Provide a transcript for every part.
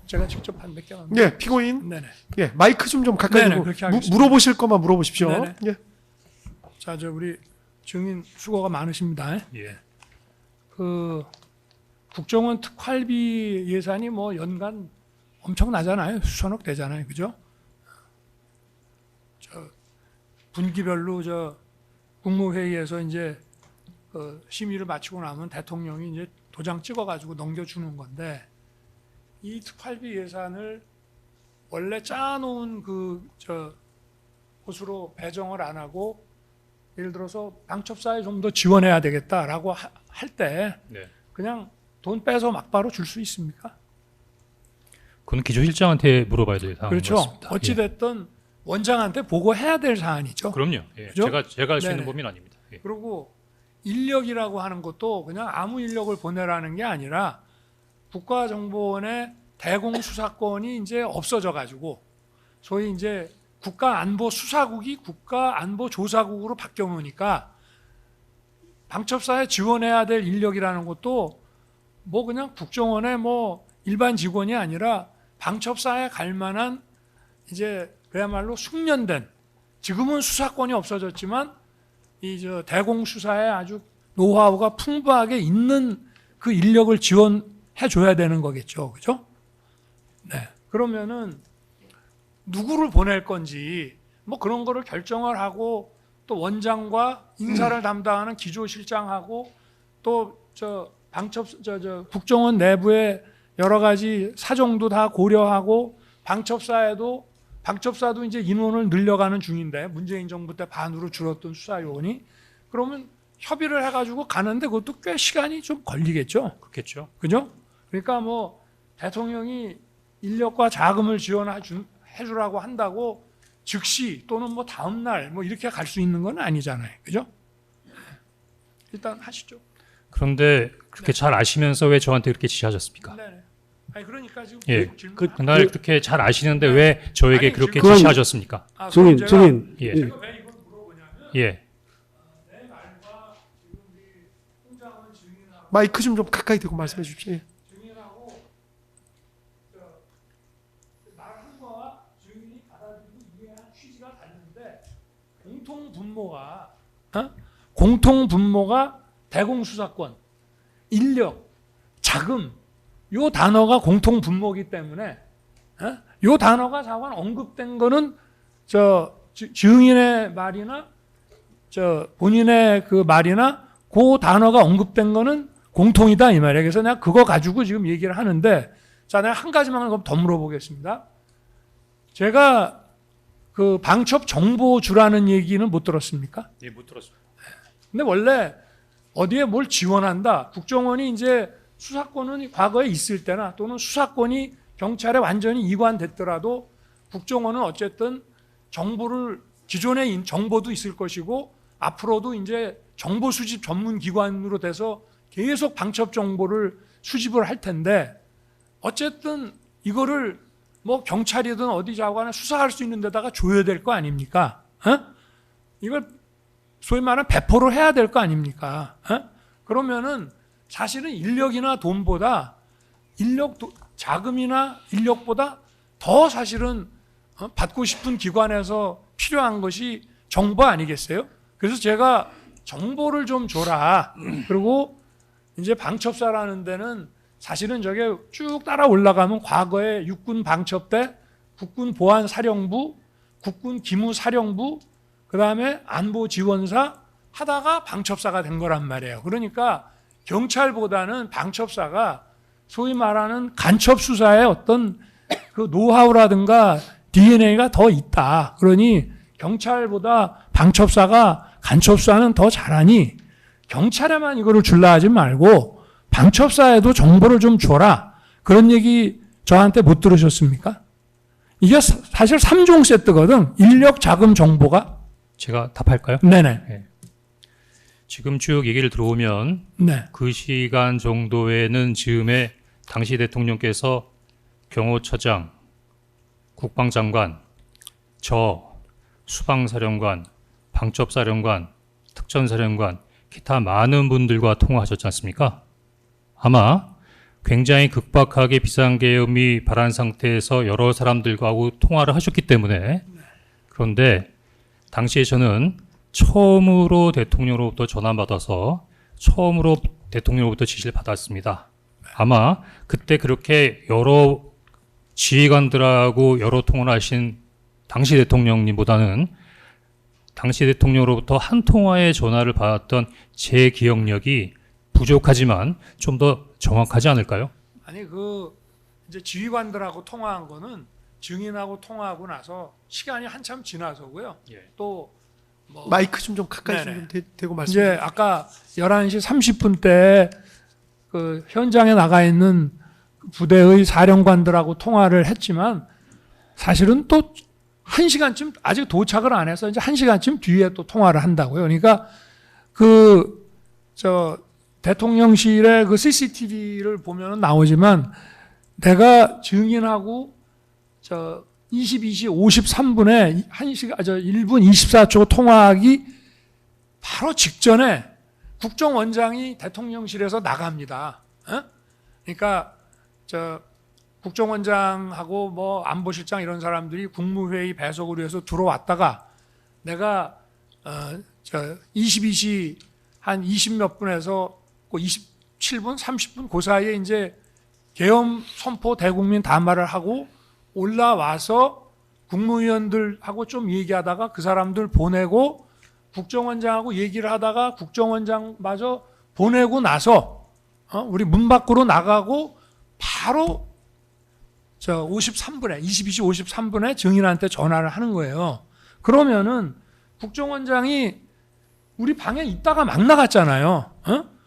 제가 직접 한 몇 개 합니다. 예, 피고인. 네네. 예, 마이크 좀 가까이 네네, 대고 그렇게 하겠습니다. 물어보실 것만 물어보십시오. 네네. 예. 자, 우리 증인 수고가 많으십니다. 예. 그 국정원 특활비 예산이 뭐 연간 엄청나잖아요. 수천억 되잖아요. 그죠? 저 분기별로 저 국무회의에서 이제 그 심의를 마치고 나면 대통령이 이제 도장 찍어가지고 넘겨주는 건데 이 특활비 예산을 원래 짜놓은 곳으로 배정을 안 하고 예를 들어서 방첩사에 좀 더 지원해야 되겠다라고 할 때 네. 그냥 돈 빼서 막바로 줄 수 있습니까? 그건 기조실장한테 물어봐야 될 사항인 그렇죠. 것 같습니다. 어찌 됐든 원장한테 보고해야 될 사안이죠. 그럼요. 예. 그죠? 제가 할 수 있는 네네. 범위는 아닙니다. 예. 그리고 인력이라고 하는 것도 그냥 아무 인력을 보내라는 게 아니라 국가정보원의 대공수사권이 이제 없어져 가지고 소위 이제 국가안보수사국이 국가안보조사국으로 바뀌어 놓으니까 방첩사에 지원해야 될 인력이라는 것도 뭐 그냥 국정원의 뭐 일반 직원이 아니라 방첩사에 갈 만한 이제 그야말로 숙련된 지금은 수사권이 없어졌지만 이 저 대공수사에 아주 노하우가 풍부하게 있는 그 인력을 지원해 줘야 되는 거겠죠. 그죠? 네. 그러면은 누구를 보낼 건지 뭐 그런 거를 결정을 하고 또 원장과 인사를 담당하는 기조실장하고 또 저 국정원 내부의 여러 가지 사정도 다 고려하고 방첩사도 이제 인원을 늘려가는 중인데 문재인 정부 때 반으로 줄었던 수사 요원이 그러면 협의를 해가지고 가는데 그것도 꽤 시간이 좀 걸리겠죠. 그렇겠죠. 그죠? 그러니까 뭐 대통령이 인력과 자금을 지원해 주라고 한다고 즉시 또는 뭐 다음 날 뭐 이렇게 갈 수 있는 건 아니잖아요. 그죠? 일단 하시죠. 그런데 그렇게 잘 아시면서 왜 저한테 그렇게 지시하셨습니까? 네. 아니 그러니까 지금 예. 질문 그날 그렇게 잘 아시는데 왜 저에게 아니, 그렇게 그건- 지시하셨습니까? 증인, 증인. 예. 제가 왜 이걸 물어보냐면 예. 내 말과 지금 우리 홍장원 증인하고 마이크 좀 가까이 대고 말씀해 주십시오. 예. 증인하고 말한 거와 증인이 받아들이고 이해한 취지가 다른데 공통 분모가 대공수사권, 인력, 자금 요 단어가 공통 분모이기 때문에 요 단어가 자관 언급된 거는 증인의 말이나 본인의 그 말이나 그 단어가 언급된 거는 공통이다 이 말이에요. 그래서 내가 그거 가지고 지금 얘기를 하는데 자 내가 한 가지만 더 물어보겠습니다. 제가 그 방첩 정보 주라는 얘기는 못 들었습니까? 예, 못 들었습니다. 근데 원래 어디에 뭘 지원한다. 국정원이 이제 수사권은 과거에 있을 때나 또는 수사권이 경찰에 완전히 이관됐더라도 국정원은 어쨌든 정보를 기존의 정보도 있을 것이고 앞으로도 이제 정보 수집 전문 기관으로 돼서 계속 방첩 정보를 수집을 할 텐데 어쨌든 이거를 뭐 경찰이든 어디 자관에 수사할 수 있는 데다가 줘야 될 거 아닙니까? 이걸 소위 말하는 배포를 해야 될 거 아닙니까? 그러면은 사실은 인력이나 돈보다 자금이나 인력보다 더 사실은 받고 싶은 기관에서 필요한 것이 정보 아니겠어요? 그래서 제가 정보를 좀 줘라. 그리고 이제 방첩사라는 데는 사실은 저게 쭉 따라 올라가면 과거에 육군 방첩대, 국군 보안사령부, 국군 기무사령부, 그 다음에 안보지원사 하다가 방첩사가 된 거란 말이에요. 그러니까 경찰보다는 방첩사가 소위 말하는 간첩 수사의 어떤 그 노하우라든가 DNA가 더 있다. 그러니 경찰보다 방첩사가 간첩 수사는 더 잘하니 경찰에만 이거를 줄라 하지 말고 방첩사에도 정보를 좀 줘라. 그런 얘기 저한테 못 들으셨습니까? 이게 사실 3종 세트거든. 인력, 자금, 정보가. 제가 답할까요? 네네. 지금 쭉 얘기를 들어오면 네. 그 시간 정도에는 즈음에 당시 대통령께서 경호처장, 국방장관, 수방사령관, 방첩사령관, 특전사령관, 기타 많은 분들과 통화하셨지 않습니까? 아마 굉장히 급박하게 비상계엄이 발한 상태에서 여러 사람들과 통화를 하셨기 때문에 그런데 당시에 저는 처음으로 대통령으로부터 전화받아서 처음으로 대통령으로부터 지시를 받았습니다. 아마 그때 그렇게 여러 지휘관들하고 여러 통화를 하신 당시 대통령님보다는 당시 대통령으로부터 한 통화의 전화를 받았던 제 기억력이 부족하지만 좀 더 정확하지 않을까요? 아니 이제 지휘관들하고 통화한 거는 증인하고 통화하고 나서 시간이 한참 지나서고요. 예. 또 마이크 좀 가까이 네네. 좀 대고 말씀해 이제 주십시오. 아까 11시 30분 때 그 현장에 나가 있는 부대의 사령관들하고 통화를 했지만 사실은 또 1시간쯤 아직 도착을 안 해서 이제 1시간쯤 뒤에 또 통화를 한다고요. 그러니까 대통령실의 그 CCTV를 보면 나오지만 내가 증인하고 22시 53분에 1분 24초 통화하기 바로 직전에 국정원장이 대통령실에서 나갑니다. 그러니까 국정원장하고 뭐 안보실장 이런 사람들이 국무회의 배석을 위해서 들어왔다가 내가 22시 한 20몇 분에서 27분, 30분 그 사이에 이제 계엄 선포 대국민 담화를 하고 올라와서 국무위원들하고 좀 얘기하다가 그 사람들 보내고 국정원장하고 얘기를 하다가 국정원장마저 보내고 나서 우리 문 밖으로 나가고 바로 22시 53분에 증인한테 전화를 하는 거예요. 그러면은 국정원장이 우리 방에 있다가 막 나갔잖아요.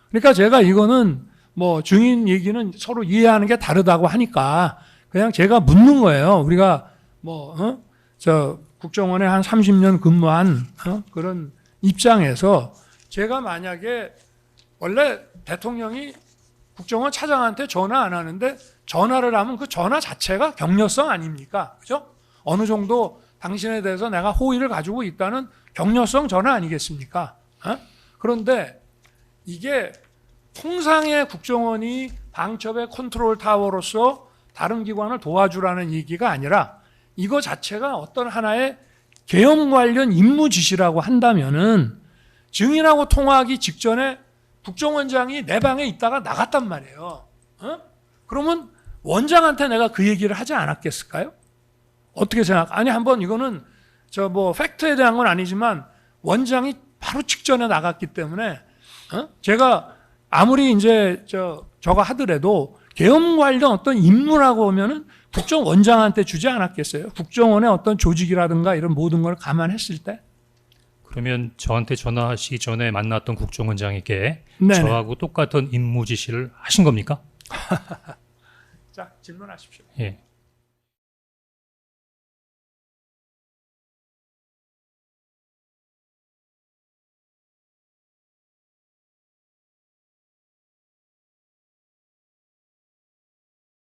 그러니까 제가 이거는 뭐 증인 얘기는 서로 이해하는 게 다르다고 하니까 그냥 제가 묻는 거예요. 우리가 국정원에 한 30년 근무한 그런 입장에서 제가 만약에 원래 대통령이 국정원 차장한테 전화 안 하는데 전화를 하면 그 전화 자체가 격려성 아닙니까? 그죠? 어느 정도 당신에 대해서 내가 호의를 가지고 있다는 격려성 전화 아니겠습니까? 그런데 이게 통상의 국정원이 방첩의 컨트롤 타워로서 다른 기관을 도와주라는 얘기가 아니라 이거 자체가 어떤 하나의 계엄 관련 임무 지시라고 한다면은 증인하고 통화하기 직전에 국정원장이 내 방에 있다가 나갔단 말이에요. 그러면 원장한테 내가 그 얘기를 하지 않았겠을까요? 어떻게 생각? 아니 한번 이거는 팩트에 대한 건 아니지만 원장이 바로 직전에 나갔기 때문에 제가 아무리 이제 저가 하더라도 계엄 관련 어떤 임무라고 하면은 국정원장한테 주지 않았겠어요? 국정원의 어떤 조직이라든가 이런 모든 걸 감안했을 때. 그러면 저한테 전화하시기 전에 만났던 국정원장에게 네네. 저하고 똑같은 임무 지시를 하신 겁니까? 자, 질문하십시오. 예.